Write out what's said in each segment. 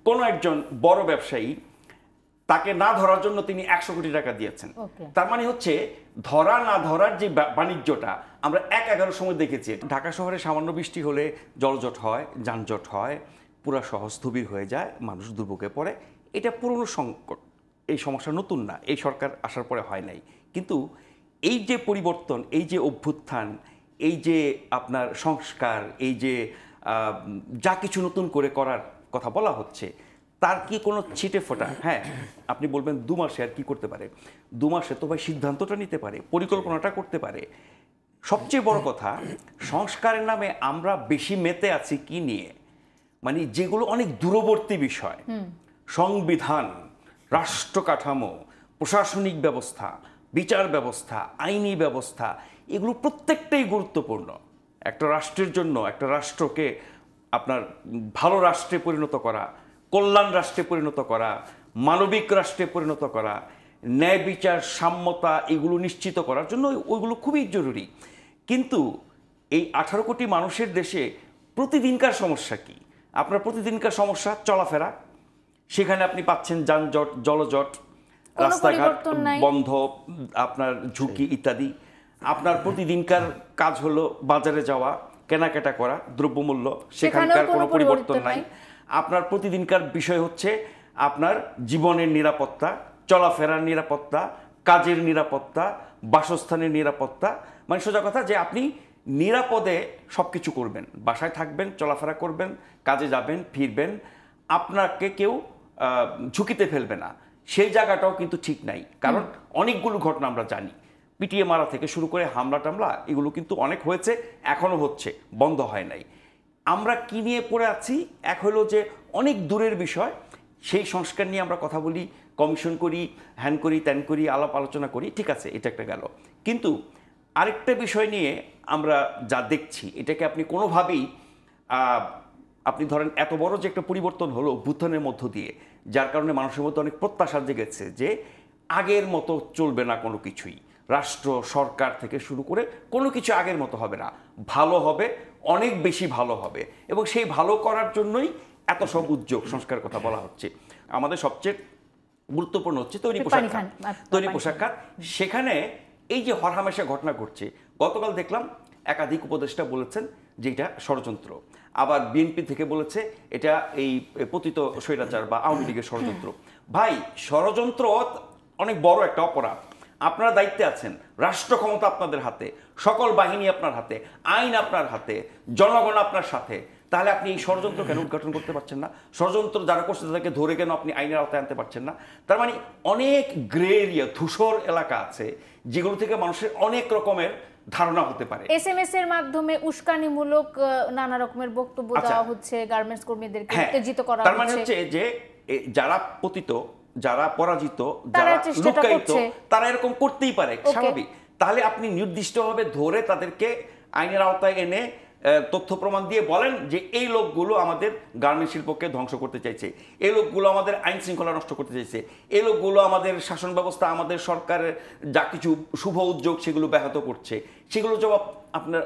কোনো একজন বড় ব্যবসায়ী তাকে না ধরার জন্য তিনি 100 কোটি টাকা দিয়েছেন। তার মানে হচ্ছে ধরা না ধরার যে বাণিজ্যটা আমরা 1-11 সময় দেখেছি। ঢাকা শহরে সামান্য বৃষ্টি হলে জলজট হয়, যানজট হয়, পুরা শহর স্থবির হয়ে যায়, মানুষ দুর্ভোগে পড়ে। এটা পুরনো সংকট, এই সমস্যা নতুন না, এই সরকার আসার পরে হয় নাই। কিন্তু এই যে পরিবর্তন, এই যে অভ্যুত্থান, এই যে আপনার সংস্কার, এই যে যা কিছু নতুন করে করার কথা বলা হচ্ছে, তার কি কোনো ছিটে ফোটা? হ্যাঁ, আপনি বলবেন 2 মাসে আর কি করতে পারে? 2 মাসে তো ভাই সিদ্ধান্তটা নিতে পারে, পরিকল্পনাটা করতে পারে। সবচেয়ে বড় কথা, সংস্কারের নামে আমরা বেশি মেতে আছি কি নিয়ে, মানে যেগুলো অনেক দূরবর্তী বিষয়, সংবিধান, রাষ্ট্র কাঠামো, প্রশাসনিক ব্যবস্থা, বিচার ব্যবস্থা, আইনি ব্যবস্থা, এগুলো প্রত্যেকটাই গুরুত্বপূর্ণ একটা রাষ্ট্রের জন্য। একটা রাষ্ট্রকে আপনার ভালো রাষ্ট্রে পরিণত করা, কল্যাণ রাষ্ট্রে পরিণত করা, মানবিক রাষ্ট্রে পরিণত করা, ন্যায় বিচার, সাম্যতা, এগুলো নিশ্চিত করার জন্য ওইগুলো খুবই জরুরি। কিন্তু এই 18 কোটি মানুষের দেশে প্রতিদিনকার সমস্যা কি? আপনার প্রতিদিনকার সমস্যা চলাফেরা, সেখানে আপনি পাচ্ছেন যানজট, জলজট, রাস্তাঘাট বন্ধ, আপনার ঝুঁকি ইত্যাদি। আপনার প্রতিদিনকার কাজ হলো বাজারে যাওয়া, কেনাকাটা করা, দ্রব্যমূল্য, সেখানকার কোনো পরিবর্তন নাই। আপনার প্রতিদিনকার বিষয় হচ্ছে আপনার জীবনের নিরাপত্তা, চলাফেরার নিরাপত্তা, কাজের নিরাপত্তা, বাসস্থানের নিরাপত্তা। মানে সোজা কথা যে আপনি নিরাপদে সব কিছু করবেন, বাসায় থাকবেন, চলাফেরা করবেন, কাজে যাবেন, ফিরবেন, আপনাকে কেউ ঝুঁকিতে ফেলবে না, সেই জায়গাটাও কিন্তু ঠিক নাই। কারণ অনেকগুলো ঘটনা আমরা জানি, পিটিয়ে মারা থেকে শুরু করে হামলা টামলা, এগুলো কিন্তু অনেক হয়েছে, এখনো হচ্ছে, বন্ধ হয় নাই। আমরা কি নিয়ে পড়ে আছি? এক হলো যে অনেক দূরের বিষয়, সেই সংস্কার নিয়ে আমরা কথা বলি, কমিশন করি, হ্যান করি, ত্যান করি, আলাপ আলোচনা করি, ঠিক আছে, এটা একটা গেল। কিন্তু আরেকটা বিষয় নিয়ে আমরা যা দেখছি, এটাকে আপনি কোনোভাবেই আপনি ধরেন এত বড় যে একটা পরিবর্তন হলো অভ্যুত্থানের মধ্য দিয়ে, যার কারণে মানুষের মধ্যে অনেক প্রত্যাশা জেগেছে যে আগের মতো চলবে না কোনো কিছুই, রাষ্ট্র সরকার থেকে শুরু করে কোনো কিছু আগের মতো হবে না, ভালো হবে, অনেক বেশি ভালো হবে। এবং সেই ভালো করার জন্যই এত সব উদ্যোগ, সংস্কারের কথা বলা হচ্ছে। আমাদের সবচেয়ে গুরুত্বপূর্ণ হচ্ছে তৈরি পোশাক খাত। সেখানে এই যে হরহামেশা ঘটনা ঘটছে, গতকাল দেখলাম একাধিক উপদেষ্টা বলেছেন যে এটা ষড়যন্ত্র, আবার বিএনপি থেকে বলেছে এটা এই পতিত স্বৈরাচার বা আওয়ামী লীগের ষড়যন্ত্র। ভাই, ষড়যন্ত্র অনেক বড় একটা অপরাধ। আপনারা দায়িত্বে আছেন, রাষ্ট্র ক্ষমতা আপনাদের হাতে, সকল বাহিনী আপনার হাতে, আইন আপনার হাতে, জনগণ আপনার সাথে। তাহলে আপনি এই ষড়যন্ত্র কেন উদ্ঘাটন করতে পারছেন না? ষড়যন্ত্র যারা করছে তাদেরকে ধরে কেন আপনি আইনের আওতায় আনতে পারছেন না? তার মানে অনেক গ্রে এরিয়া, ধূসর এলাকা আছে যেগুলো থেকে মানুষের অনেক রকমের ধারণা হতে পারে। এসএমএস এর মাধ্যমে উস্কানিমূলক নানা রকমের বক্তব্য দেওয়া হচ্ছে, গার্মেন্টস কর্মীদেরকে উত্তেজিত করা হচ্ছে। তার মানে হচ্ছে যে যারা পতিত, যারা পরাজিত, যারা লুকায়িত, তারা এরকম করতেই পারে, স্বাভাবিক। তাহলে আপনি নির্দিষ্টভাবে ধরে তাদেরকে আইনের আওতায় এনে তথ্য প্রমাণ দিয়ে বলেন যে এই লোকগুলো আমাদের গার্মেন্টস শিল্পকে ধ্বংস করতে চাইছে, এই লোকগুলো আমাদের আইন শৃঙ্খলা নষ্ট করতে চাইছে, এই লোকগুলো আমাদের শাসন ব্যবস্থা, আমাদের সরকারের যা কিছু শুভ উদ্যোগ সেগুলো ব্যাহত করছে, সেগুলো জবাব আপনার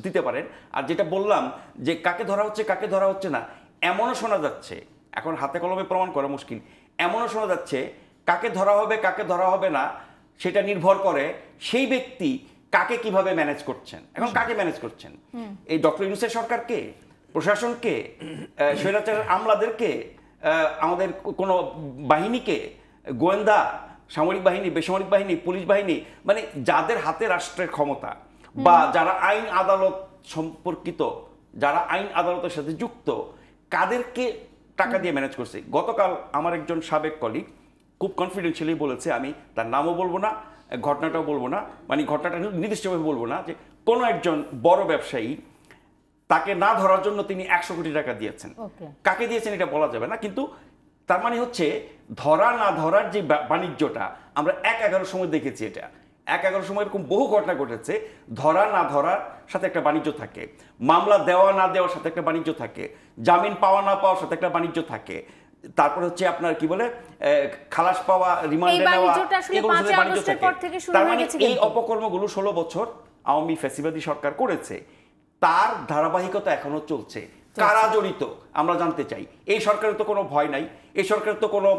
দিতে পারেন। আর যেটা বললাম যে কাকে ধরা হচ্ছে কাকে ধরা হচ্ছে না, এমনও শোনা যাচ্ছে, এখন হাতে কলমে প্রমাণ করা মুশকিল, এমনও শোনা যাচ্ছে কাকে ধরা হবে কাকে ধরা হবে না সেটা নির্ভর করে সেই ব্যক্তি কাকে কিভাবে ম্যানেজ করছেন। এখন কাকে ম্যানেজ করছেন? এই ডক্টর ইউনূসের সরকারকে, প্রশাসনকে, স্বৈরাচারের আমলাদেরকে, আমাদের কোনো বাহিনীকে, গোয়েন্দা, সামরিক বাহিনী, বেসামরিক বাহিনী, পুলিশ বাহিনী, মানে যাদের হাতে রাষ্ট্রের ক্ষমতা বা যারা আইন আদালত সম্পর্কিত, যারা আইন আদালতের সাথে যুক্ত, কাদেরকে টাকা দিয়ে ম্যানেজ করছে? গতকাল আমার একজন সাবেক কলিগ খুব কনফিডেন্সিয়ালি বলেছে, আমি তার নামও বলবো না, ঘটনাটাও বলবো না, মানে ঘটনাটা নির্দিষ্টভাবে বলবো না, যে কোনো একজন বড় ব্যবসায়ী তাকে না ধরার জন্য তিনি 100 কোটি টাকা দিয়েছেন। কাকে দিয়েছেন এটা বলা যাবে না, কিন্তু তার মানে হচ্ছে ধরা না ধরার যে বাণিজ্যটা আমরা 1-11 সময় দেখেছি। এটা 1-11 সময় এরকম বহু ঘটনা ঘটেছে, ধরা না ধরার সাথে একটা বাণিজ্য থাকে, মামলা দেওয়া না দেওয়ার সাথে একটা বাণিজ্য থাকে, জামিন পাওয়া না পাওয়ার সাথে একটা বাণিজ্য থাকে, তারপর হচ্ছে আপনার কি বলে খালাস পাওয়া, রিমান্ডে নেওয়া, এগুলোর সাথে বাণিজ্য থাকে। তার মানে এই অপকর্মগুলো 16 বছর আওয়ামী ফ্যাসিবাদী সরকার করেছে, তার ধারাবাহিকতা এখনো চলছে। কারা জড়িত আমরা জানতে চাই। এই সরকারের তো কোনো ভয় নাই, এই সরকারের তো কোনো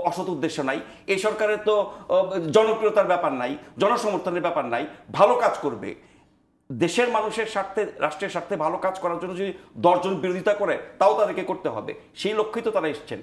অসৎ উদ্দেশ্য নাই, এই সরকারের তো জনপ্রিয়তার ব্যাপার নাই, জনসমর্থনের ব্যাপার নাই, ভালো কাজ করবে। দেশের মানুষের স্বার্থে, রাষ্ট্রের স্বার্থে ভালো কাজ করার জন্য যদি 10 জন বিরোধিতা করে, তাও তাদেরকে করতে হবে। সেই লক্ষ্যেই তো তারা এসছেন।